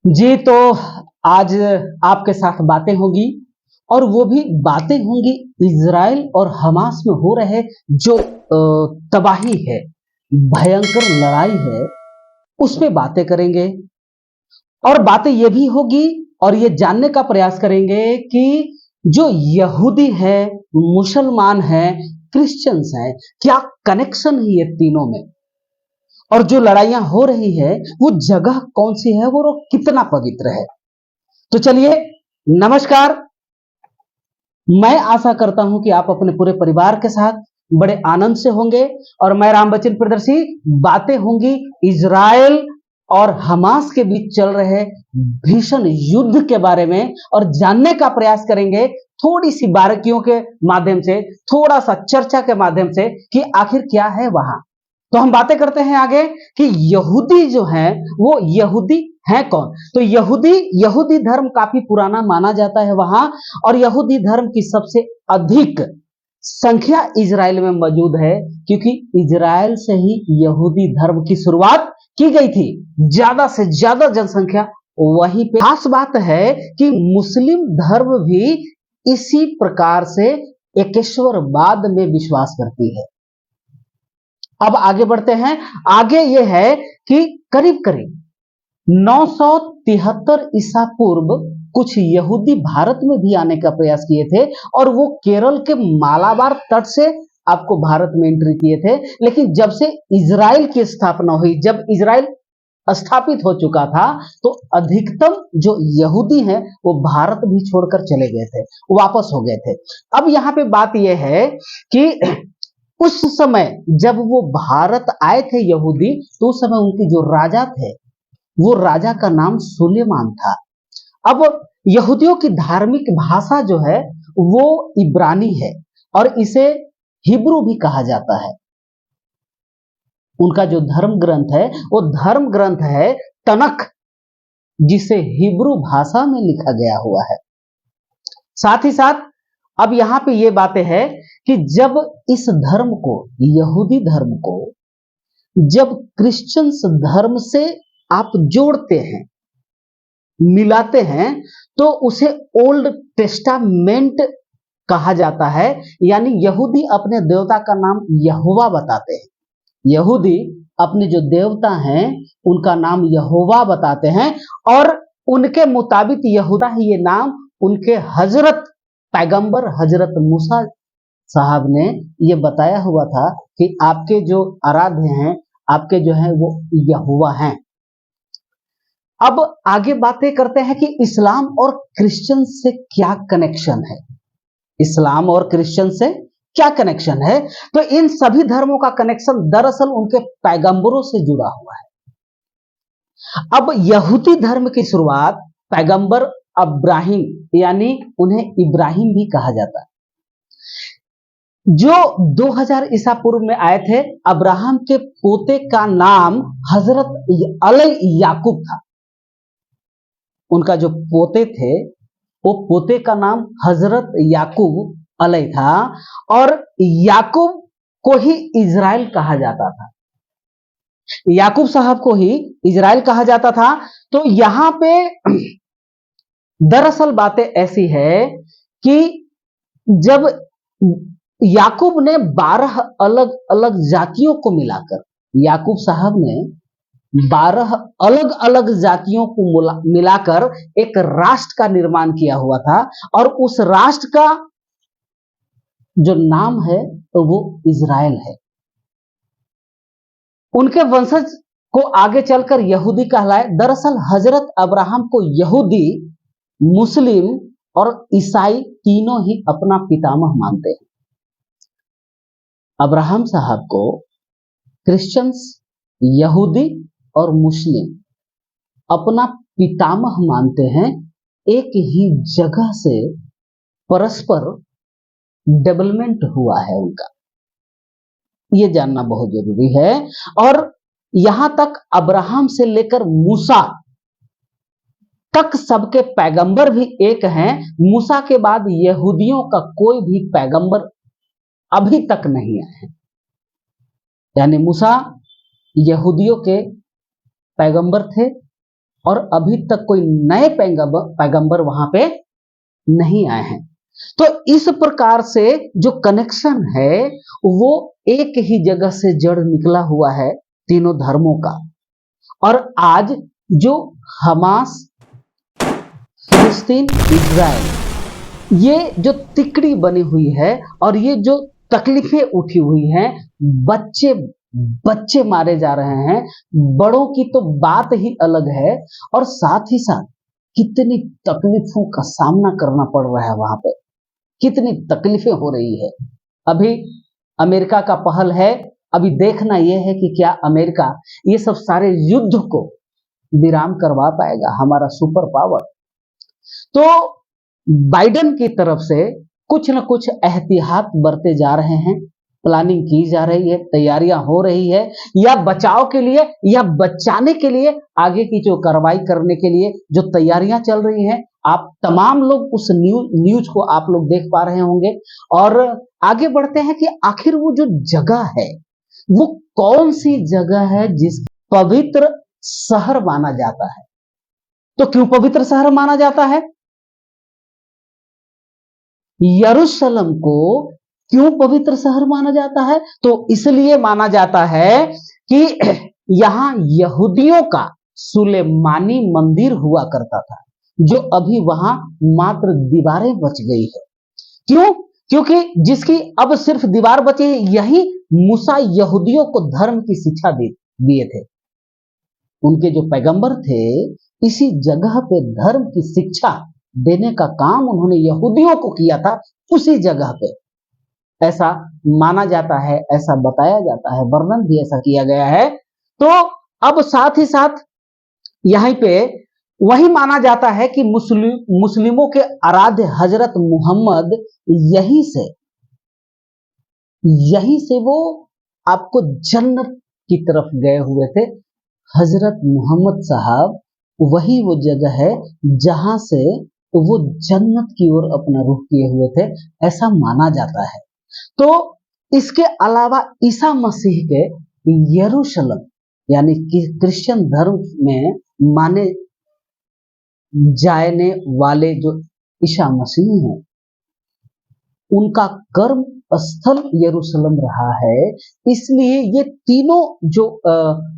जी, तो आज आपके साथ बातें होंगी और वो भी बातें होंगी इज़राइल और हमास में हो रहे जो तबाही है, भयंकर लड़ाई है, उस पे बातें करेंगे और बातें ये भी होगी और ये जानने का प्रयास करेंगे कि जो यहूदी है, मुसलमान हैं, क्रिश्चियंस हैं, क्या कनेक्शन है ये तीनों में? और जो लड़ाइयाँ हो रही है, वो जगह कौन-सी है और वो कितना पवित्र है? तो चलिए, नमस्कार। मैं आशा करता हूं कि आप अपने पूरे परिवार के साथ बड़े आनंद से होंगे और मैं राम बच्चन प्रियदर्शी बातें होंगी इज़राइल और हमास के बीच चल रहे भीषण युद्ध के बारे में और जानने का प्रयास करेंगे थोड़ी सी बारीकियों के माध्यम से, थोड़ा सा चर्चा के माध्यम से कि आखिर क्या है वहां। तो हम बातें करते हैं आगे कि यहूदी जो हैं वो यहूदी हैं कौन? तो यहूदी यहूदी धर्म काफी पुराना माना जाता है वहां और यहूदी धर्म की सबसे अधिक संख्या इजराइल में मौजूद है क्योंकि इजराइल से ही यहूदी धर्म की शुरुआत की गई थी। ज्यादा से ज्यादा जनसंख्या वहीं पे। खास बात है कि मुस्लिम धर्म भी इसी प्रकार से एकेश्वरवाद में विश्वास करती है। अब आगे बढ़ते हैं। आगे यह है कि करीब करीब 973 ईसा पूर्व कुछ यहूदी भारत में भी आने का प्रयास किए थे और वो केरल के मालाबार तट से आपको भारत में एंट्री किए थे। लेकिन जब से इजराइल की स्थापना हुई, जब इजराइल स्थापित हो चुका था, तो अधिकतम जो यहूदी हैं वो भारत भी छोड़कर चले गए थे, वापस हो गए थे। अब यहाँ पे बात यह है कि उस समय जब वो भारत आए थे यहूदी, तो उस समय उनके जो राजा थे वो राजा का नाम सुलेमान था। अब यहूदियों की धार्मिक भाषा जो है वो इब्रानी है और इसे हिब्रू भी कहा जाता है। उनका जो धर्म ग्रंथ है वो धर्म ग्रंथ है तनख, जिसे हिब्रू भाषा में लिखा गया हुआ है। साथ ही साथ अब यहां पे ये बातें है कि जब इस धर्म को, यहूदी धर्म को जब क्रिश्चियंस धर्म से आप जोड़ते हैं, मिलाते हैं, तो उसे ओल्ड टेस्टामेंट कहा जाता है। यानी यहूदी अपने देवता का नाम यहोवा बताते हैं। यहूदी अपने जो देवता हैं उनका नाम यहोवा बताते हैं और उनके मुताबिक यहूदा ही ये नाम उनके हजरत पैगंबर हजरत मूसा साहब ने ये बताया हुआ था कि आपके जो आराध्य हैं, आपके जो हैं वो यहोवा हैं। अब आगे बातें करते हैं कि इस्लाम और क्रिश्चियन से क्या कनेक्शन है। इस्लाम और क्रिश्चियन से क्या कनेक्शन है? तो इन सभी धर्मों का कनेक्शन दरअसल उनके पैगंबरों से जुड़ा हुआ है। अब यहूदी धर्म की शुरुआत पैगंबर अब्राहिम, यानी उन्हें इब्राहिम भी कहा जाता है, जो 2000 ईसा पूर्व में आए थे। अब्राहम के पोते का नाम हजरत अलय याकूब था। उनका जो पोते थे वो पोते का नाम हजरत याकूब अलय था और याकूब को ही इजराइल कहा जाता था। याकूब साहब को ही इजराइल कहा जाता था। तो यहां पे दरअसल बातें ऐसी है कि जब याकूब ने 12 अलग अलग जातियों को मिलाकर, याकूब साहब ने 12 अलग अलग जातियों को मिलाकर एक राष्ट्र का निर्माण किया हुआ था और उस राष्ट्र का जो नाम है तो वो इजराइल है। उनके वंशज को आगे चलकर यहूदी कहलाए। दरअसल हजरत अब्राहम को यहूदी, मुस्लिम और ईसाई तीनों ही अपना पितामह मानते हैं। अब्राहम साहब को क्रिश्चियंस, यहूदी और मुस्लिम अपना पितामह मानते हैं। एक ही जगह से परस्पर डेवलपमेंट हुआ है उनका, ये जानना बहुत जरूरी है। और यहां तक अब्राहम से लेकर मूसा तक सबके पैगंबर भी एक हैं। मूसा के बाद यहूदियों का कोई भी पैगंबर अभी तक नहीं आया है। यानी मूसा यहूदियों के पैगंबर थे और अभी तक कोई नए पैगंबर वहां पे नहीं आए हैं। तो इस प्रकार से जो कनेक्शन है वो एक ही जगह से जड़ निकला हुआ है तीनों धर्मों का। और आज जो हमास, फिलिस्तीन, इजराइल, ये जो तिकड़ी बनी हुई है और ये जो तकलीफें उठी हुई हैं, बच्चे बच्चे मारे जा रहे हैं, बड़ों की तो बात ही अलग है। और साथ ही साथ कितनी तकलीफों का सामना करना पड़ रहा है वहां पे, कितनी तकलीफें हो रही है। अभी अमेरिका का पहल है, अभी देखना यह है कि क्या अमेरिका ये सब सारे युद्ध को विराम करवा पाएगा, हमारा सुपर पावर। तो बाइडेन की तरफ से कुछ न कुछ एहतियात बरते जा रहे हैं, प्लानिंग की जा रही है, तैयारियां हो रही है, या बचाव के लिए या बचाने के लिए, आगे की जो कार्रवाई करने के लिए जो तैयारियां चल रही हैं। आप तमाम लोग उस न्यूज को आप लोग देख पा रहे होंगे। और आगे बढ़ते हैं कि आखिर वो जो जगह है वो कौन सी जगह है जिस पवित्र शहर माना जाता है। तो क्यों पवित्र शहर माना जाता है? यरूशलेम को क्यों पवित्र शहर माना जाता है? तो इसलिए माना जाता है कि यहां यहूदियों का सुलेमानी मंदिर हुआ करता था, जो अभी वहां मात्र दीवारें बच गई है। क्यों? क्योंकि जिसकी अब सिर्फ दीवार बची है, यही मूसा यहूदियों को धर्म की शिक्षा दिए थे। उनके जो पैगंबर थे, इसी जगह पे धर्म की शिक्षा देने का काम उन्होंने यहूदियों को किया था, उसी जगह पे। ऐसा माना जाता है, ऐसा बताया जाता है, वर्णन भी ऐसा किया गया है। तो अब साथ ही साथ यहीं पे वही माना जाता है कि मुस्लिमों के आराध्य हजरत मोहम्मद यहीं से वो आपको जन्नत की तरफ गए हुए थे। हजरत मोहम्मद साहब, वही वो जगह है जहां से वो जन्नत की ओर अपना रुख किए हुए थे, ऐसा माना जाता है। तो इसके अलावा ईसा मसीह के यरूशलेम, यानी कि क्रिश्चियन धर्म में माने जाने वाले जो ईसा मसीह हैं, उनका कर्म स्थल यरूशलेम रहा है। इसलिए ये तीनों जो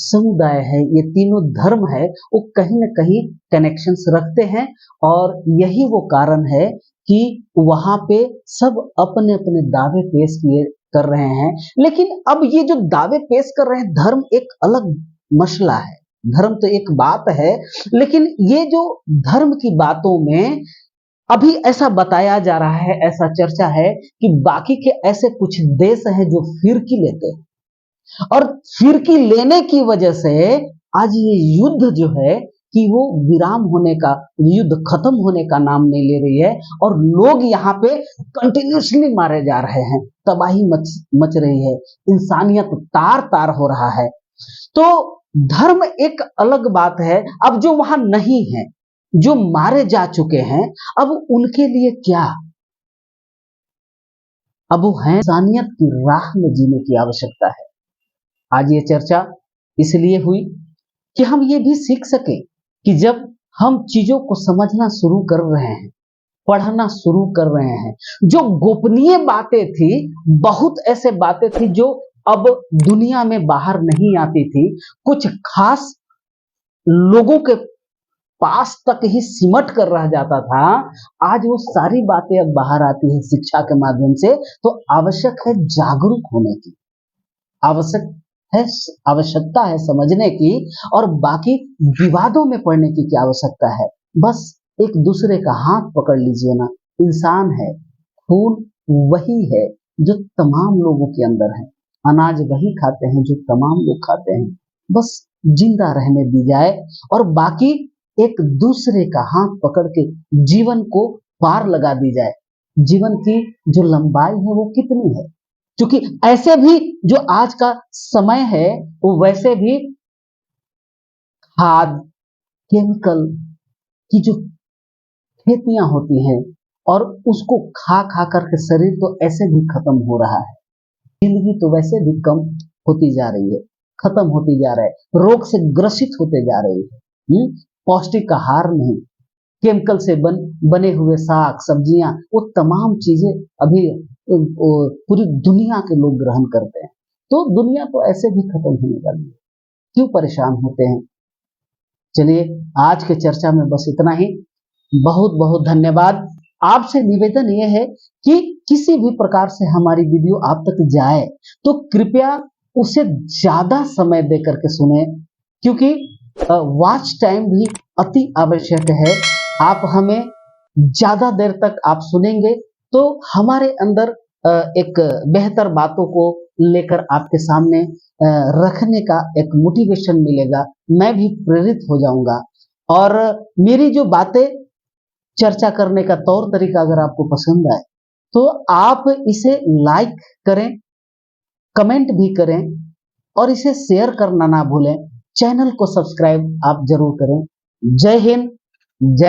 समुदाय है, ये तीनों धर्म है, वो कहीं ना कहीं कनेक्शंस रखते हैं। और यही वो कारण है कि वहां पे सब अपने अपने दावे पेश किए कर रहे हैं। लेकिन अब ये जो दावे पेश कर रहे हैं, धर्म एक अलग मसला है, धर्म तो एक बात है, लेकिन ये जो धर्म की बातों में अभी ऐसा बताया जा रहा है, ऐसा चर्चा है कि बाकी के ऐसे कुछ देश हैं जो फिरकी लेते हैं, और फिरकी लेने की वजह से आज ये युद्ध जो है कि वो विराम होने का, युद्ध खत्म होने का नाम नहीं ले रही है। और लोग यहाँ पे कंटिन्यूसली मारे जा रहे हैं, तबाही मच रही है, इंसानियत तार तार हो रहा है। तो धर्म एक अलग बात है। अब जो वहां नहीं है, जो मारे जा चुके हैं, अब उनके लिए क्या? अब वो है इंसानियत की राह में जीने की आवश्यकता है। आज ये चर्चा इसलिए हुई कि हम ये भी सीख सके कि जब हम चीजों को समझना शुरू कर रहे हैं, पढ़ना शुरू कर रहे हैं, जो गोपनीय बातें थी, बहुत ऐसे बातें थी जो अब दुनिया में बाहर नहीं आती थी, कुछ खास लोगों के पास तक ही सिमट कर रह जाता था, आज वो सारी बातें अब बाहर आती है शिक्षा के माध्यम से। तो आवश्यक है जागरूक होने की, आवश्यक है, आवश्यकता है समझने की, और बाकी विवादों में पड़ने की क्या आवश्यकता है। बस एक दूसरे का हाथ पकड़ लीजिए ना, इंसान है, खून वही है जो तमाम लोगों के अंदर है, अनाज वही खाते हैं जो तमाम लोग खाते हैं, बस जिंदा रहने दी जाए। और बाकी एक दूसरे का हाथ पकड़ के जीवन को पार लगा दी जाए। जीवन की जो लंबाई है वो कितनी है, क्योंकि ऐसे भी जो आज का समय है, वो वैसे भी खाद, केमिकल की जो खेतियां होती हैं, और उसको खा खा करके शरीर तो ऐसे भी खत्म हो रहा है, जिंदगी तो वैसे भी कम होती जा रही है, खत्म होती जा रहा है, रोग से ग्रसित होते जा रही है। पौष्टिक आहार नहीं, केमिकल से बने हुए साग सब्जियां, वो तमाम चीजें अभी पूरी दुनिया के लोग ग्रहण करते हैं। तो दुनिया तो ऐसे भी खत्म होने वाली है, क्यों परेशान होते हैं। चलिए, आज के चर्चा में बस इतना ही। बहुत बहुत धन्यवाद। आपसे निवेदन यह है कि किसी भी प्रकार से हमारी वीडियो आप तक जाए तो कृपया उसे ज्यादा समय दे करके सुने, क्योंकि वॉच टाइम भी अति आवश्यक है। आप हमें ज्यादा देर तक आप सुनेंगे तो हमारे अंदर एक बेहतर बातों को लेकर आपके सामने रखने का एक मोटिवेशन मिलेगा, मैं भी प्रेरित हो जाऊंगा। और मेरी जो बातें, चर्चा करने का तौर तरीका अगर आपको पसंद आए तो आप इसे लाइक करें, कमेंट भी करें और इसे शेयर करना ना भूलें। चैनल को सब्सक्राइब आप जरूर करें। जय हिंद, जय